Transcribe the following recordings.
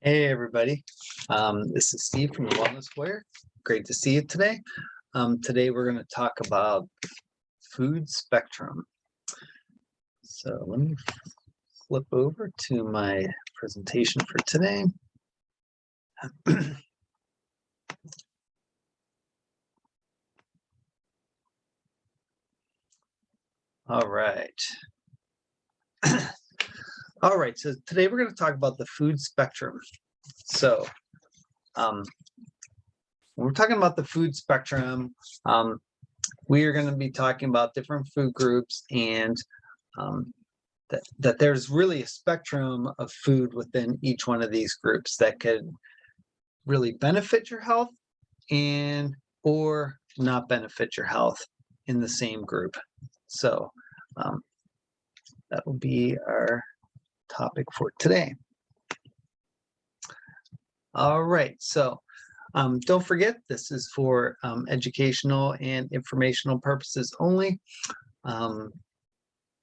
Hey everybody, this is Steve from the Wellness Square. Great to see you today. Today we're going to talk about food spectrum. So let me flip over to my presentation for today. All right. All right, so today we're going to talk about the food spectrum. So when we're talking about the food spectrum, we are going to be talking about different food groups and that there's really a spectrum of food within each one of these groups that could really benefit your health and or not benefit your health in the same group. So that will be our topic for today. All right, so don't forget, this is for educational and informational purposes only.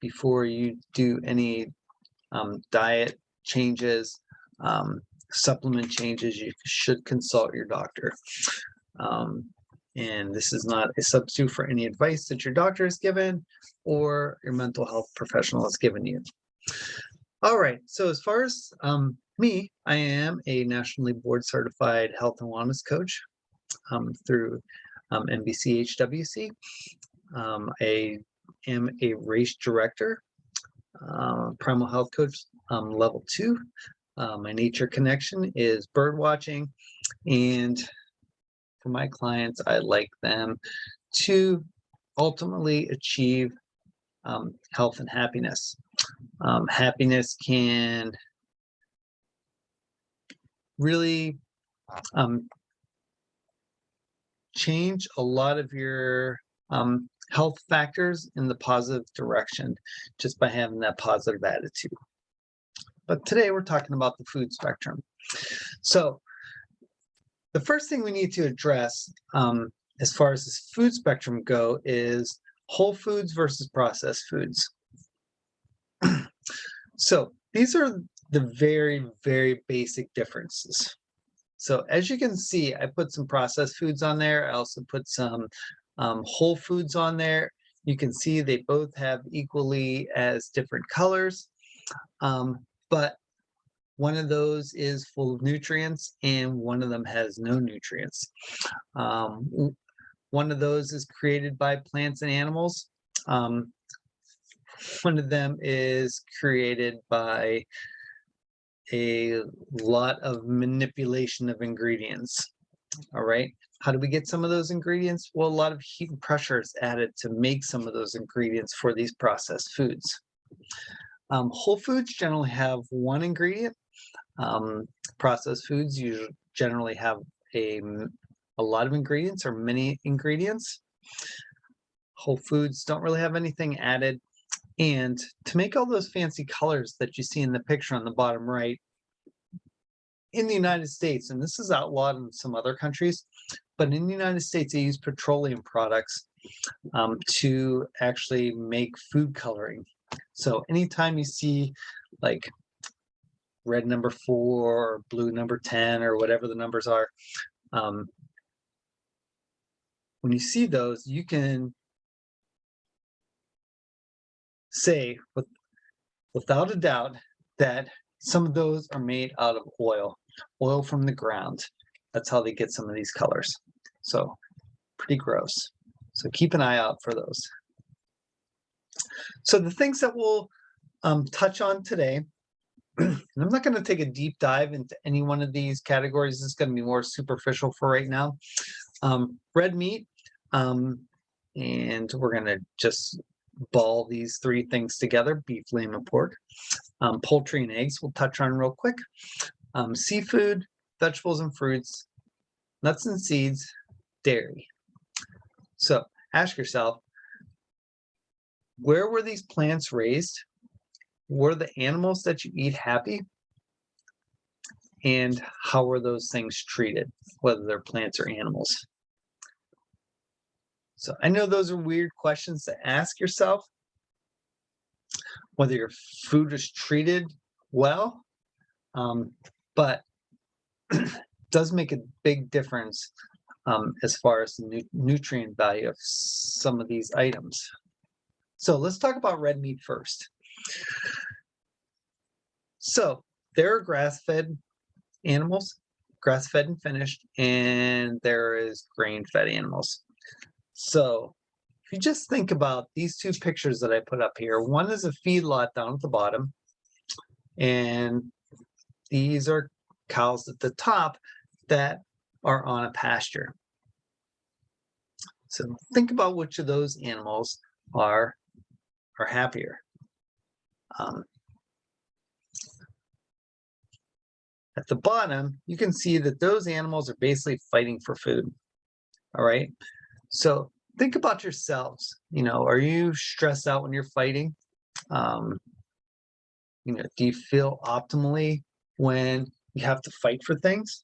Before you do any diet changes, supplement changes, you should consult your doctor. And this is not a substitute for any advice that your doctor has given or your mental health professional has given you. All right, so as far as me, I am a nationally board certified health and wellness coach through NBCHWC. I am a race director, primal health coach level 2. My nature connection is bird watching, and for my clients, I like them to ultimately achieve health and happiness. Happiness can really change a lot of your health factors in the positive direction just by having that positive attitude. But today we're talking about the food spectrum. So the first thing we need to address as far as this food spectrum go is whole foods versus processed foods. So these are the very, very basic differences. So as you can see, I put some processed foods on there. I also put some whole foods on there. You can see they both have equally as different colors, but one of those is full of nutrients and one of them has no nutrients. One of those is created by plants and animals. One of them is created by a lot of manipulation of ingredients. All right. How do we get some of those ingredients? Well, a lot of heat and pressure is added to make some of those ingredients for these processed foods. Whole foods generally have one ingredient. Processed foods usually generally have a lot of ingredients or many ingredients. Whole foods don't really have anything added. And to make all those fancy colors that you see in the picture on the bottom right, in the United States, and this is outlawed in some other countries, but in the United States, they use petroleum products to actually make food coloring. So anytime you see like red number 4 or blue number 10 or whatever the numbers are, when you see those, you can say without a doubt that some of those are made out of oil from the ground. That's how they get some of these colors. So pretty gross. So keep an eye out for those. So the things that we'll touch on today, and I'm not going to take a deep dive into any one of these categories. This is going to be more superficial for right now. Red meat, and we're going to just ball these 3 things together: beef, lamb, and pork. Poultry and eggs we'll touch on real quick. Seafood, vegetables and fruits, nuts and seeds, dairy. So ask yourself, where were these plants raised? Were the animals that you eat happy? And how were those things treated, whether they're plants or animals? So I know those are weird questions to ask yourself, whether your food is treated well, but does make a big difference as far as the nutrient value of some of these items. So let's talk about red meat first. So there are grass-fed animals, grass-fed and finished, and there is grain-fed animals. So if you just think about these two pictures that I put up here, one is a feedlot down at the bottom, and these are cows at the top that are on a pasture. So think about which of those animals are happier. At the bottom, you can see that those animals are basically fighting for food. All right. So think about yourselves. Are you stressed out when you're fighting? Do you feel optimally when you have to fight for things?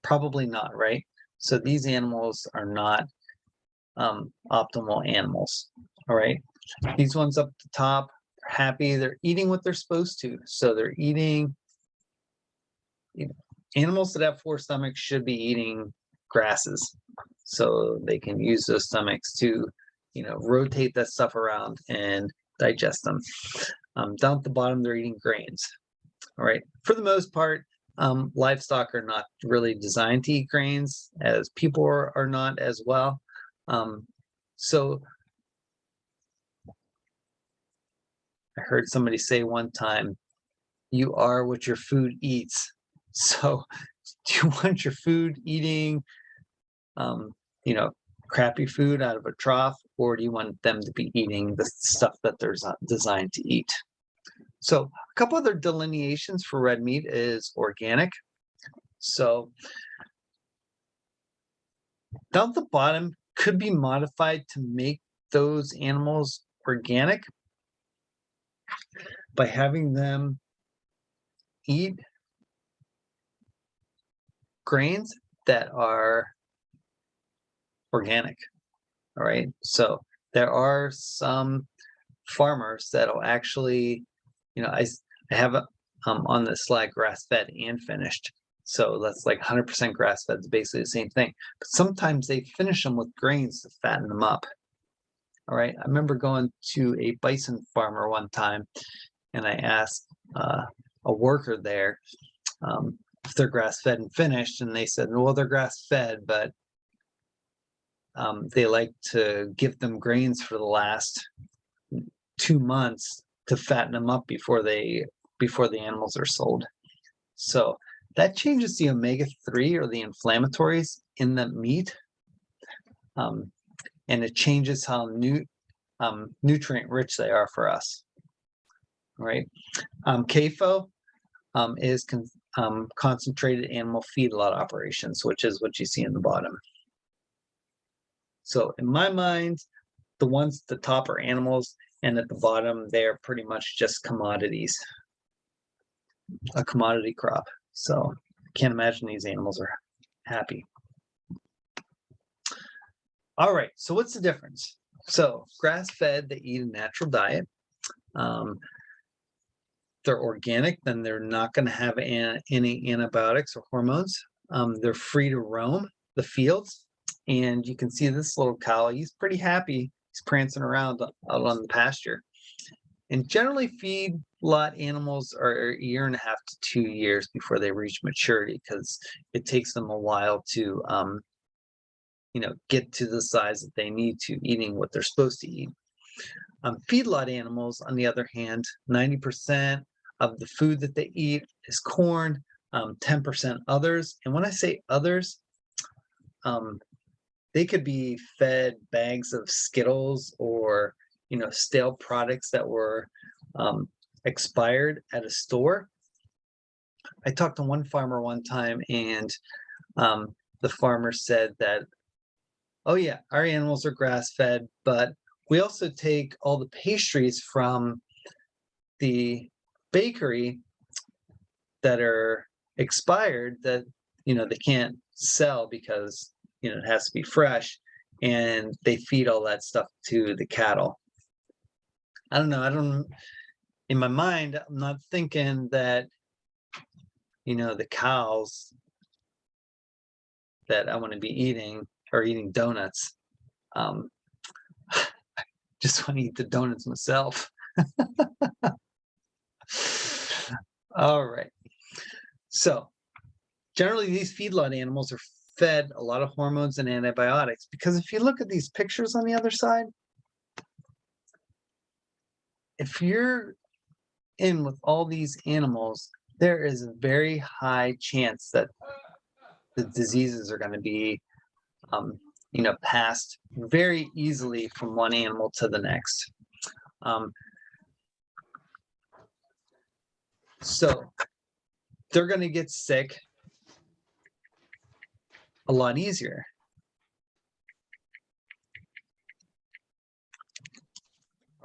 Probably not, right? So these animals are not optimal animals. All right. These ones up the top are happy. They're eating what they're supposed to. So they're eating, animals that have 4 stomachs should be eating grasses. So they can use those stomachs to, rotate that stuff around and digest them. Down at the bottom, they're eating grains. All right. For the most part, livestock are not really designed to eat grains, as people are not as well. So I heard somebody say one time, you are what your food eats. So do you want your food eating, crappy food out of a trough, or do you want them to be eating the stuff that they're designed to eat? So a couple other delineations for red meat is organic. So down at the bottom could be modified to make those animals organic by having them eat grains that are organic. All right. So there are some farmers that'll actually, I have on this slide grass-fed and finished. So that's like 100% grass-fed. It's basically the same thing. But sometimes they finish them with grains to fatten them up. All right. I remember going to a bison farmer one time, and I asked a worker there if they're grass-fed and finished, and they said, well, they're grass-fed, but they like to give them grains for the last 2 months to fatten them up before the animals are sold. So that changes the omega-3 or the inflammatories in the meat, and it changes how nutrient rich they are for us. All right. CAFO is concentrated animal feedlot operations, which is what you see in the bottom. So in my mind, the ones at the top are animals, and at the bottom, they're pretty much just commodities, a commodity crop. So I can't imagine these animals are happy. All right, so what's the difference? So grass-fed, they eat a natural diet. They're organic, then they're not going to have any antibiotics or hormones. They're free to roam the fields. And you can see this little cow, he's pretty happy. He's prancing around out on the pasture. And generally feedlot animals are 1.5 years to 2 years before they reach maturity, because it takes them a while to get to the size that they need to, eating what they're supposed to eat. Feedlot animals, on the other hand, 90% of the food that they eat is corn, 10% others. And when I say others, they could be fed bags of Skittles or stale products that were expired at a store. I talked to one farmer one time, and the farmer said that, oh yeah, our animals are grass-fed, but we also take all the pastries from the bakery that are expired that they can't sell because it has to be fresh, and they feed all that stuff to the cattle. I don't know. in my mind, I'm not thinking that, the cows that I want to be eating are eating donuts. Um, just want to eat the donuts myself. All right. So generally, these feedlot animals are fed a lot of hormones and antibiotics, because if you look at these pictures on the other side, if you're in with all these animals, there is a very high chance that the diseases are going to be, passed very easily from one animal to the next. So they're going to get sick a lot easier.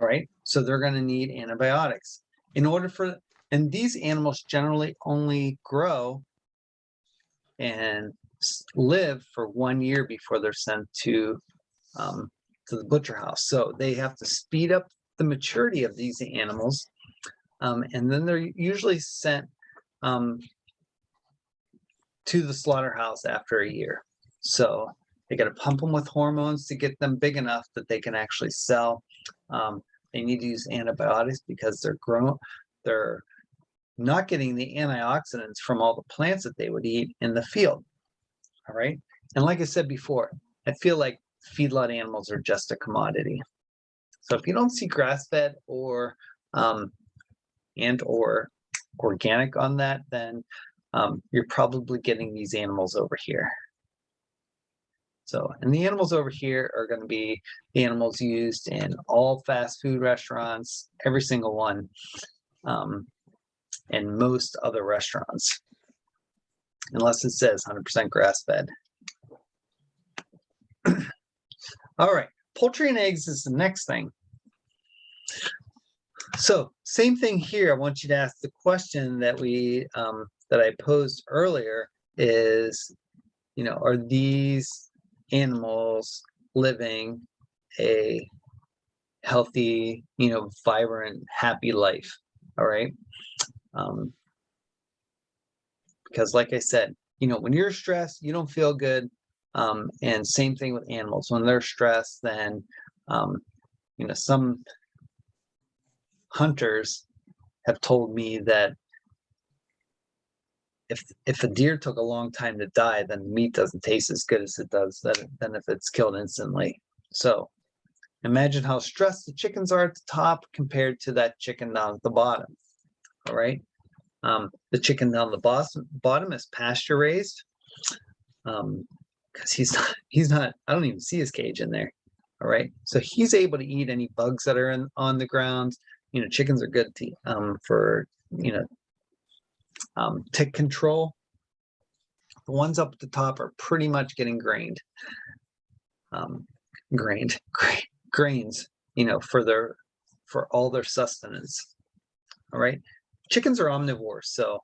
All right, so they're going to need antibiotics in order for, and these animals generally only grow and live for 1 year before they're sent to the butcher house. So they have to speed up the maturity of these animals, and then they're usually sent to the slaughterhouse after a year. So they got to pump them with hormones to get them big enough that they can actually sell. They need to use antibiotics because they're not getting the antioxidants from all the plants that they would eat in the field. All right. And like I said before, I feel like feedlot animals are just a commodity. So if you don't see grass-fed or or organic on that, then you're probably getting these animals over here. So, and the animals over here are going to be the animals used in all fast food restaurants, every single one, and most other restaurants, unless it says 100% grass-fed. All right, poultry and eggs is the next thing. So same thing here. I want you to ask the question that that I posed earlier is, are these animals living a healthy, vibrant, happy life? All right. Because like I said, when you're stressed, you don't feel good. And same thing with animals. When they're stressed, then, some hunters have told me that if a deer took a long time to die, then the meat doesn't taste as good as it does than if it's killed instantly. So imagine how stressed the chickens are at the top compared to that chicken down at the bottom. All right. The chicken down the bottom is pasture raised, because he's not, I don't even see his cage in there. All right. So he's able to eat any bugs that are on the ground. Chickens are good to, for, tick control. The ones up at the top are pretty much getting grains, for all their sustenance. All right. Chickens are omnivores, so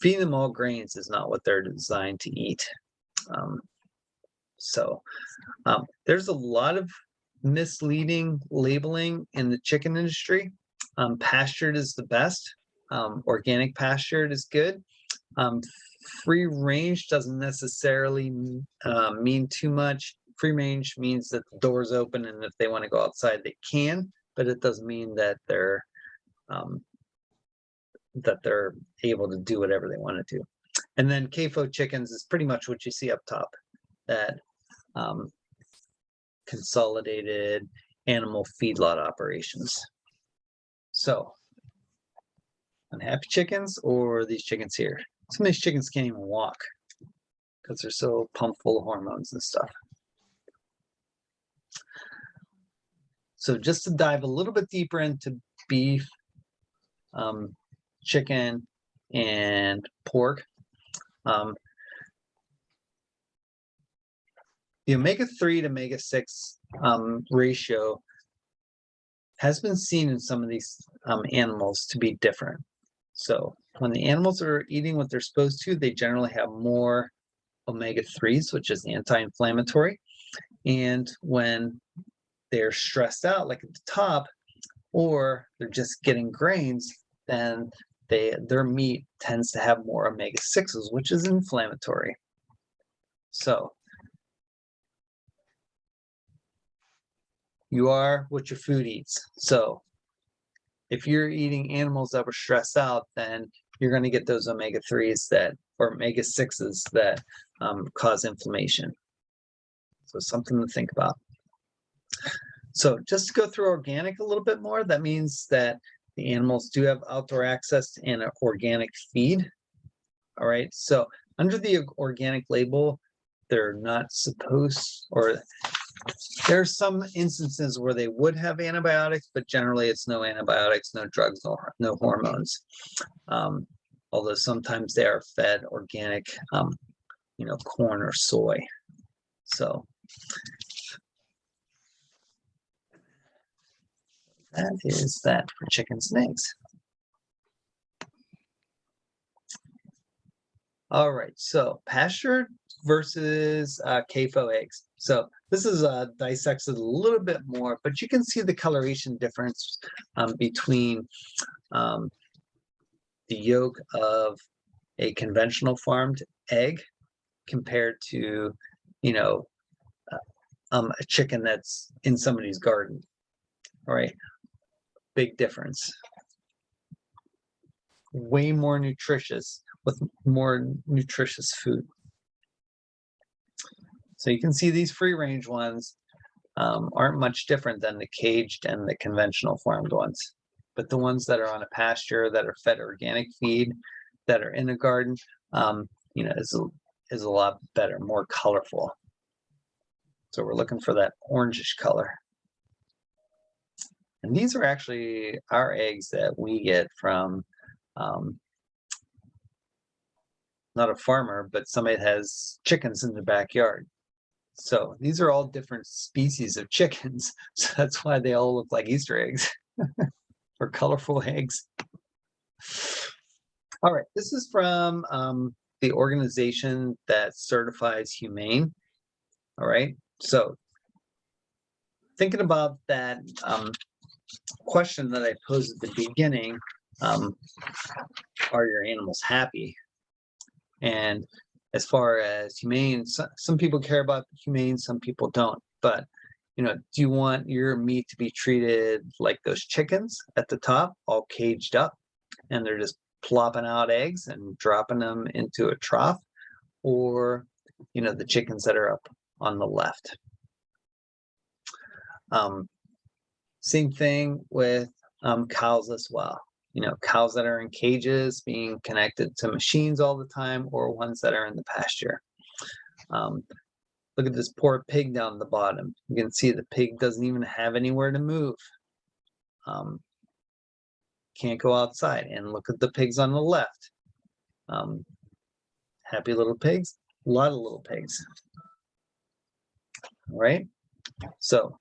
feeding them all grains is not what they're designed to eat. There's a lot of misleading labeling in the chicken industry. Pastured is the best. Organic pastured is good. Free range doesn't necessarily mean too much. Free range means that the door's open, and if they want to go outside, they can, but it doesn't mean that they're able to do whatever they want to do. And then CAFO chickens is pretty much what you see up top, that consolidated animal feedlot operations. So unhappy chickens, or these chickens here. Some of these chickens can't even walk because they're so pumped full of hormones and stuff. So just to dive a little bit deeper into beef, chicken, and pork, the omega-3 to omega-6 ratio has been seen in some of these animals to be different. So when the animals are eating what they're supposed to, they generally have more omega-3s, which is anti-inflammatory. And when they're stressed out, like at the top, or they're just getting grains, then their meat tends to have more omega-6s, which is inflammatory. So you are what your food eats. So if you're eating animals that were stressed out, then you're going to get those omega-3s or omega-6s that cause inflammation. So something to think about. So just to go through organic a little bit more, that means that the animals do have outdoor access and an organic feed. All right, so under the organic label, they're not supposed, or there's some instances where they would have antibiotics, but generally it's no antibiotics, no drugs, no hormones. Although sometimes they are fed organic, corn or soy. So that is that for chickens and eggs. All right, so pasture versus CAFO eggs. So this is dissected a little bit more, but you can see the coloration difference between the yolk of a conventional farmed egg compared to, a chicken that's in somebody's garden. All right, big difference. Way more nutritious, with more nutritious food. So you can see these free-range ones aren't much different than the caged and the conventional farmed ones. But the ones that are on a pasture, that are fed organic feed, that are in a garden, is a lot better, more colorful. So we're looking for that orangish color. And these are actually our eggs that we get from not a farmer, but somebody that has chickens in their backyard. So these are all different species of chickens. So that's why they all look like Easter eggs or colorful eggs. All right, this is from the organization that certifies humane. All right, so thinking about that question that I posed at the beginning, are your animals happy? And as far as humane, some people care about humane, some people don't. But, do you want your meat to be treated like those chickens at the top, all caged up, and they're just plopping out eggs and dropping them into a trough? Or, the chickens that are up on the left? Same thing with cows as well. Cows that are in cages being connected to machines all the time, or ones that are in the pasture. Look at this poor pig down the bottom. You can see the pig doesn't even have anywhere to move. Can't go outside. And look at the pigs on the left. Happy little pigs, a lot of little pigs. All right. So,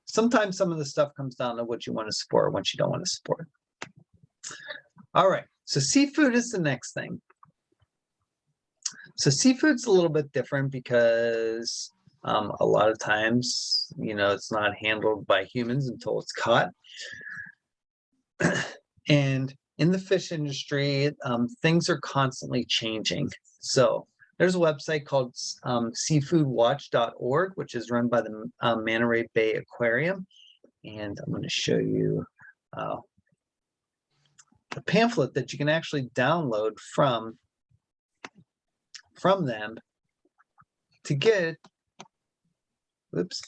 sometimes some of the stuff comes down to what you want to support, what you don't want to support. All right, so seafood is the next thing. So seafood's a little bit different because a lot of times, it's not handled by humans until it's caught. And in the fish industry, things are constantly changing. So there's a website called seafoodwatch.org, which is run by the Manta Ray Bay Aquarium. And I'm going to show you a pamphlet that you can actually download from them to get, oops.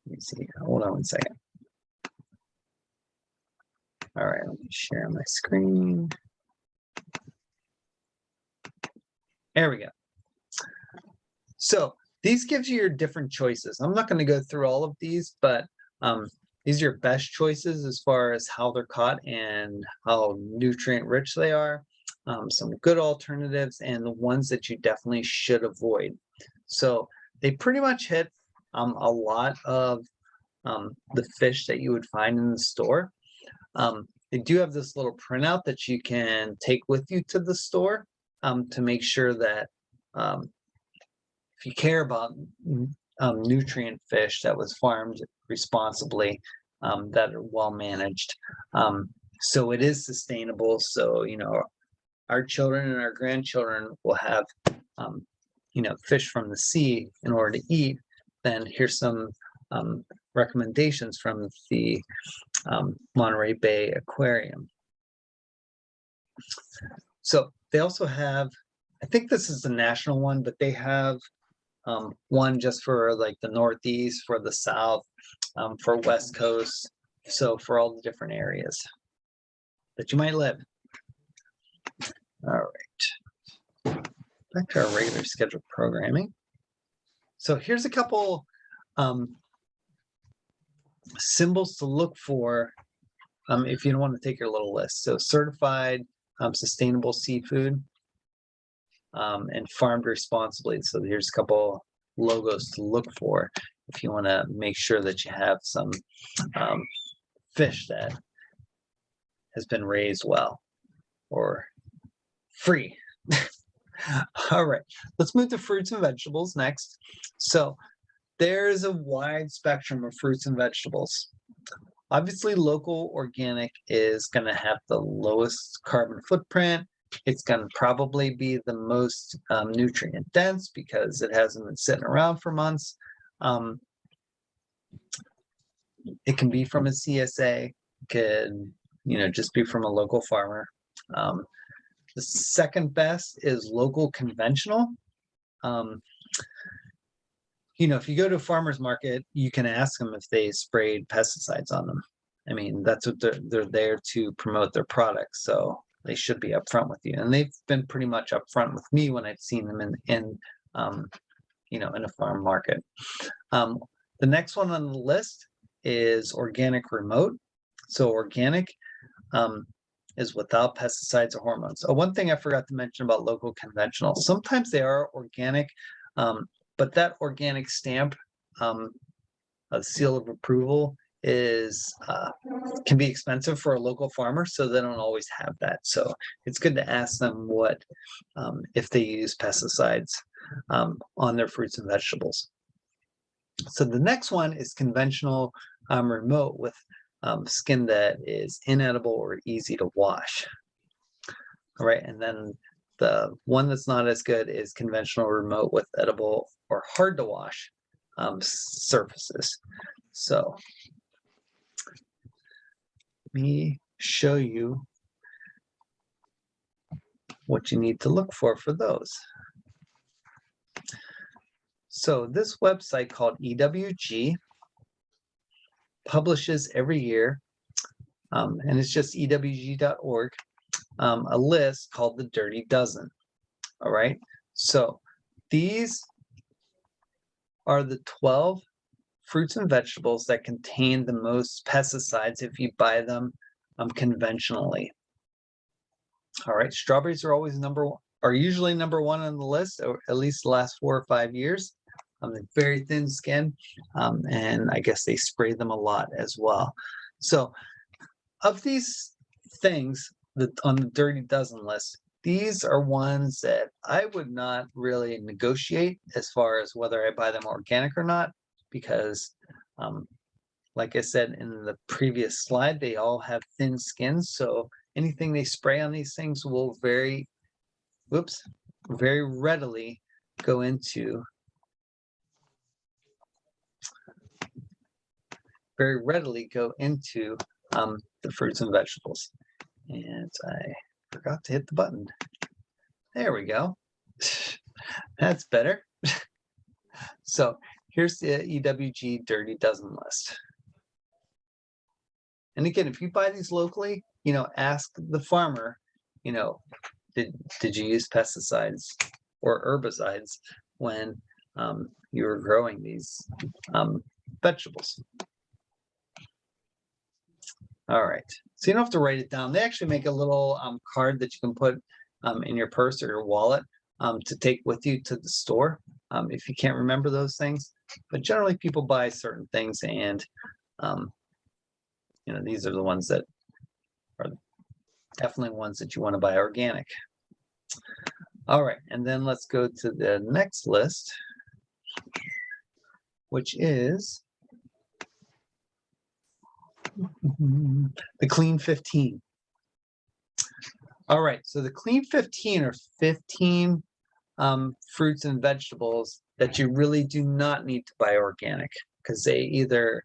Let me see, hold on one second. All right, let me share my screen. There we go. So these gives you your different choices. I'm not going to go through all of these, but these are your best choices as far as how they're caught and how nutrient rich they are. Some good alternatives and the ones that you definitely should avoid. So they pretty much hit a lot of the fish that you would find in the store. They do have this little printout that you can take with you to the store to make sure that if you care about nutrient fish that was farmed responsibly, that are well managed. So it is sustainable. So, you know, our children and our grandchildren will have, you know, fish from the sea in order to eat. Then here's some recommendations from the Monterey Bay Aquarium. So they also have, I think this is the national one, but they have one just for like the Northeast, for the South, for West Coast. So for all the different areas that you might live. All right, back to our regular scheduled programming. So here's a couple symbols to look for if you don't want to take your little list. So certified sustainable seafood and farmed responsibly. So here's a couple logos to look for if you want to make sure that you have some fish that has been raised well or free. All right, let's move to fruits and vegetables next. So there's a wide spectrum of fruits and vegetables. Obviously, local organic is going to have the lowest carbon footprint. It's going to probably be the most nutrient dense because it hasn't been sitting around for months. It can be from a CSA, could, you know, just be from a local farmer. The second best is local conventional. You know, if you go to a farmer's market, you can ask them if they sprayed pesticides on them. I mean, that's what they're there to promote their products, so they should be upfront with you. And they've been pretty much upfront with me when I've seen them in you know, in a farm market. The next one on the list is organic remote. So organic is without pesticides or hormones. Oh, one thing I forgot to mention about local conventional, sometimes they are organic, but that organic stamp, a seal of approval, is can be expensive for a local farmer, so they don't always have that. So it's good to ask them what if they use pesticides on their fruits and vegetables. So the next one is conventional remote with skin that is inedible or easy to wash. All right, and then the one that's not as good is conventional remote with edible or hard to wash surfaces. So let me show you what you need to look for those. So this website called EWG publishes every year, and it's just ewg.org, a list called the Dirty Dozen. All right, so these are the 12 fruits and vegetables that contain the most pesticides if you buy them conventionally. All right, strawberries are always usually number one on the list, or at least the last 4 or 5 years. They're very thin skin, and I guess they spray them a lot as well. So of these things that on the Dirty Dozen list, these are ones that I would not really negotiate as far as whether I buy them organic or not, because like I said in the previous slide, they all have thin skin. So anything they spray on these things will very readily go into the fruits and vegetables. And I forgot to hit the button. There we go. That's better. So here's the EWG Dirty Dozen list. And again, if you buy these locally, you know, ask the farmer, you know, did you use pesticides or herbicides when you were growing these vegetables? All right, so you don't have to write it down. They actually make a little card that you can put in your purse or your wallet to take with you to the store if you can't remember those things. But generally, people buy certain things, and you know, these are the ones that are definitely ones that you want to buy organic. All right, and then let's go to the next list, which is The Clean 15. All right, so the Clean 15 are 15 fruits and vegetables that you really do not need to buy organic, because they either,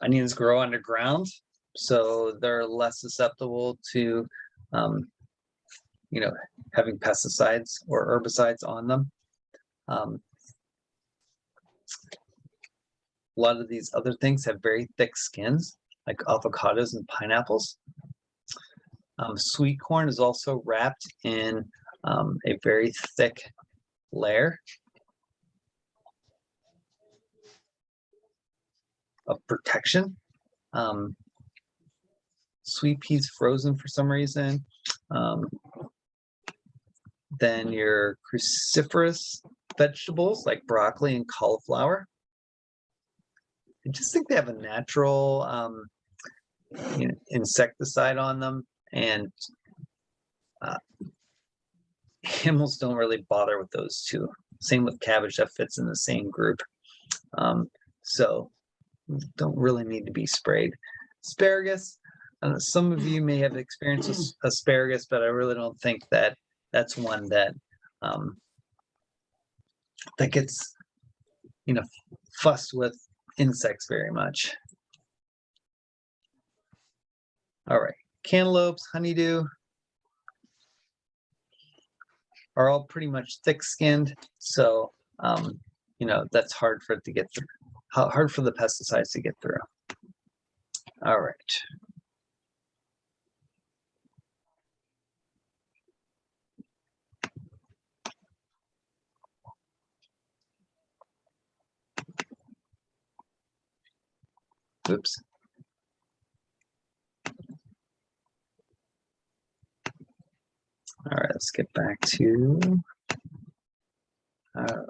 onions grow underground, so they're less susceptible to, having pesticides or herbicides on them. A lot of these other things have very thick skins, like avocados and pineapples. Sweet corn is also wrapped in a very thick layer of protection. Sweet peas frozen for some reason. Then your cruciferous vegetables like broccoli and cauliflower. I just think they have a natural insecticide on them, and animals don't really bother with those two. Same with cabbage, that fits in the same group. So don't really need to be sprayed. Asparagus, some of you may have experienced with asparagus, but I really don't think that that's one that that gets fussed with insects very much. All right, cantaloupes, honeydew are all pretty much thick-skinned, so that's hard for it to get through. Hard for the pesticides to get through. All right. Oops. All right, let's get back to, all right.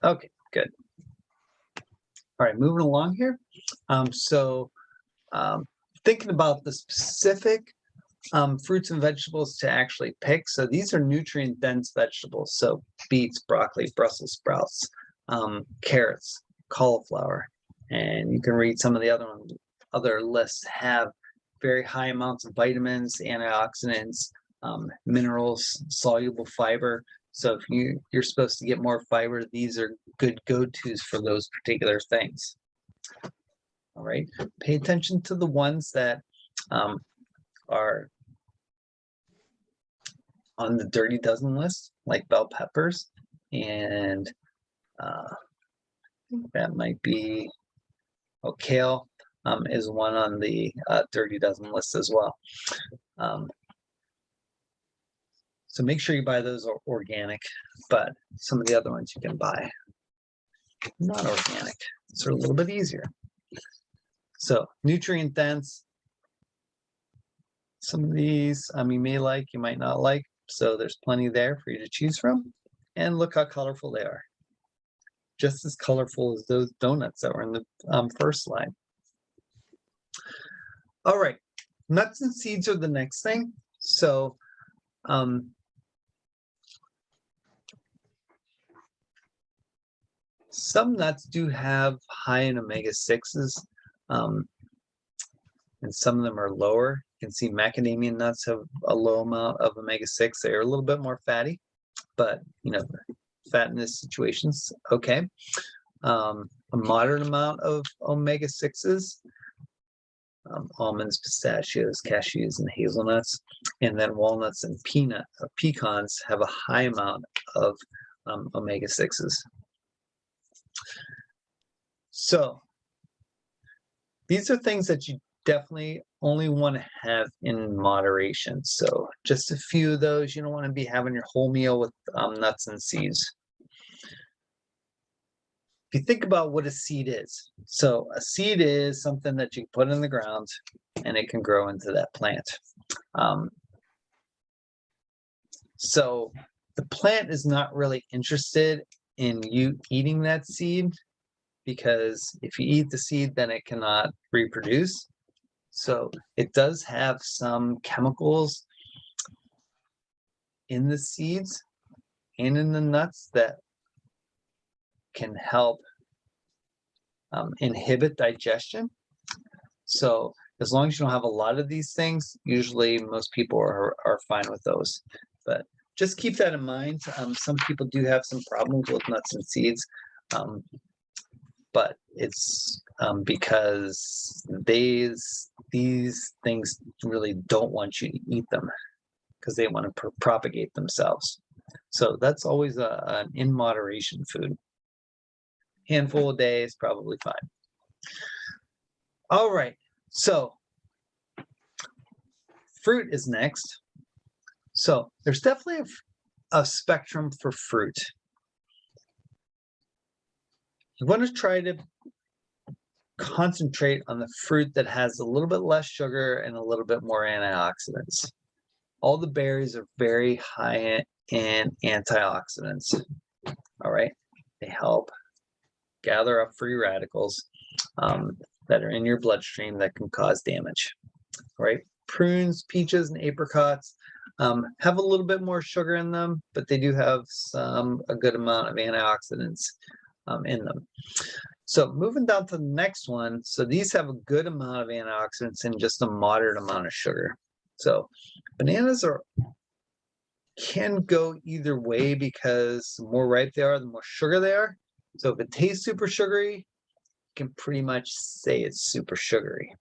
Okay, good. All right, moving along here. Thinking about the specific fruits and vegetables to actually pick. So these are nutrient-dense vegetables. So beets, broccoli, Brussels sprouts, carrots, cauliflower, and you can read some of the other lists have very high amounts of vitamins, antioxidants, minerals, soluble fiber. So if you're supposed to get more fiber, these are good go-tos for those particular things. All right, pay attention to the ones that are on the dirty dozen list, like bell peppers, and that might be, kale is one on the dirty dozen list as well. So make sure you buy those organic, but some of the other ones you can buy not organic. So a little bit easier. So nutrient dense. Some of these you may like, you might not like. So there's plenty there for you to choose from. And look how colorful they are. Just as colorful as those donuts that were in the first slide. All right, nuts and seeds are the next thing. So some nuts do have high in omega-6s, and some of them are lower. You can see macadamia nuts have a low amount of omega-6. They're a little bit more fatty, but fat in this situation's okay. A moderate amount of omega-6s, almonds, pistachios, cashews, and hazelnuts, and then walnuts and pecans have a high amount of omega-6s. So these are things that you definitely only want to have in moderation. So just a few of those. You don't want to be having your whole meal with nuts and seeds. If you think about what a seed is, so a seed is something that you put in the ground and it can grow into that plant. So the plant is not really interested in you eating that seed, because if you eat the seed, then it cannot reproduce. So it does have some chemicals in the seeds and in the nuts that can help inhibit digestion. So as long as you don't have a lot of these things, usually most people are fine with those. But just keep that in mind. Some people do have some problems with nuts and seeds, but it's because these things really don't want you to eat them because they want to propagate themselves. So that's always an in moderation food. Handful a day is probably fine. All right, so fruit is next. So there's definitely a spectrum for fruit. You want to try to concentrate on the fruit that has a little bit less sugar and a little bit more antioxidants. All the berries are very high in antioxidants. All right, they help gather up free radicals that are in your bloodstream that can cause damage. All right, prunes, peaches, and apricots have a little bit more sugar in them, but they do have a good amount of antioxidants in them. So moving down to the next one, so these have a good amount of antioxidants and just a moderate amount of sugar. So bananas can go either way because the more ripe they are, the more sugar they are. So if it tastes super sugary, you can pretty much say it's super sugary.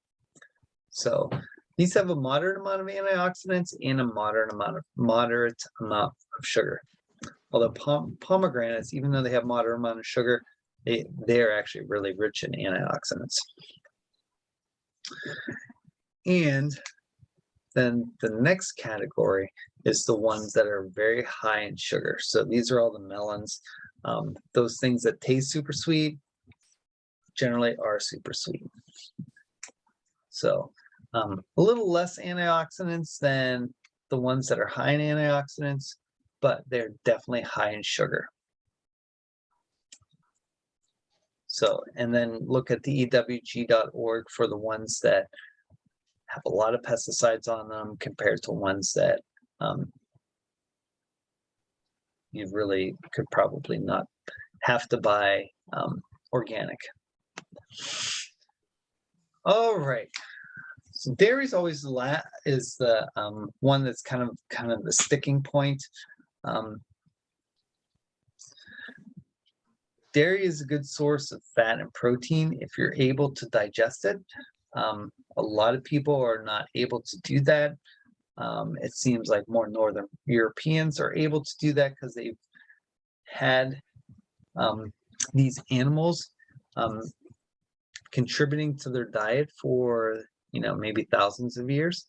So these have a moderate amount of antioxidants and a moderate amount of sugar. Although pomegranates, even though they have moderate amount of sugar, they are actually really rich in antioxidants. And then the next category is the ones that are very high in sugar. So these are all the melons. Those things that taste super sweet generally are super sweet. So a little less antioxidants than the ones that are high in antioxidants, but they're definitely high in sugar. So, and then look at the EWG.org for the ones that have a lot of pesticides on them compared to ones that you really could probably not have to buy organic. All right. So dairy is always the one that's kind of the sticking point. Dairy is a good source of fat and protein if you're able to digest it. A lot of people are not able to do that. It seems like more Northern Europeans are able to do that because they've had these animals contributing to their diet for maybe thousands of years,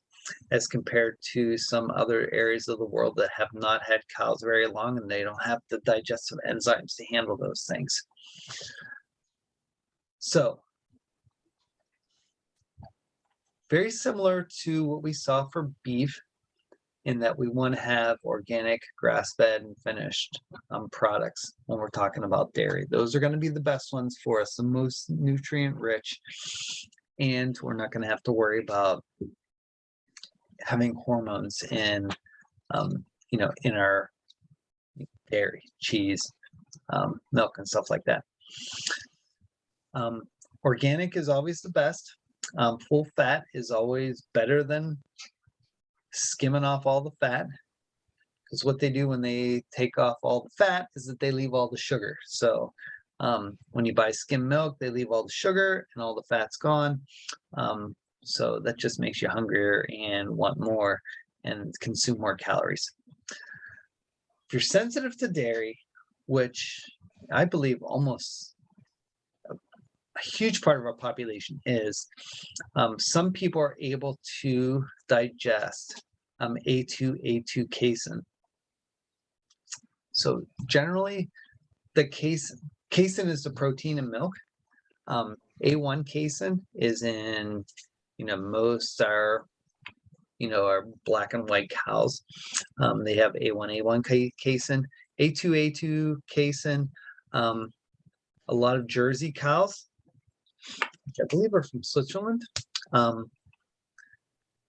as compared to some other areas of the world that have not had cows very long and they don't have the digestive enzymes to handle those things. So very similar to what we saw for beef, in that we want to have organic, grass-fed, and finished products when we're talking about dairy. Those are going to be the best ones for us, the most nutrient-rich, and we're not going to have to worry about having hormones in our dairy, cheese, milk, and stuff like that. Organic is always the best. Full fat is always better than skimming off all the fat, because what they do when they take off all the fat is that they leave all the sugar. So when you buy skim milk, they leave all the sugar and all the fat's gone. So that just makes you hungrier and want more and consume more calories. If you're sensitive to dairy, which I believe almost a huge part of our population is, some people are able to digest A2 casein. So generally, the casein is the protein in milk. A1 casein is in most our black and white cows. They have A1 casein, A2 casein. A lot of Jersey cows, which I believe are from Switzerland,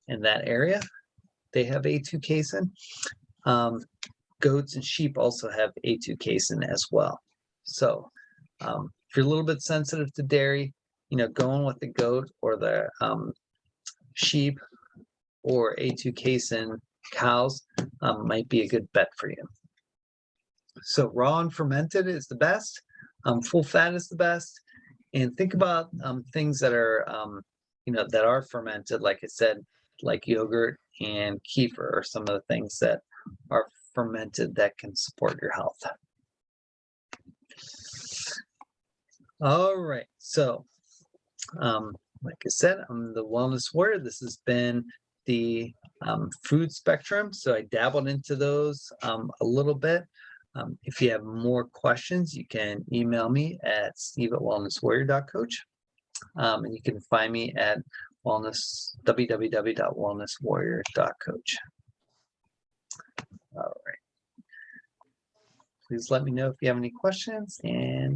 in that area, they have A2 casein. Goats and sheep also have A2 casein as well. So If you're a little bit sensitive to dairy, going with the goat or the sheep or A2 casein cows might be a good bet for you. So raw and fermented is the best. Full fat is the best. And think about things that are, that are fermented, like I said, like yogurt and kefir are some of the things that are fermented that can support your health. All right. So, like I said, I'm the Wellness Warrior. This has been the food spectrum. So I dabbled into those a little bit. If you have more questions, you can email me at steve@wellnesswarrior.coach. And you can find me at www.wellnesswarrior.coach. All right. Please let me know if you have any questions, and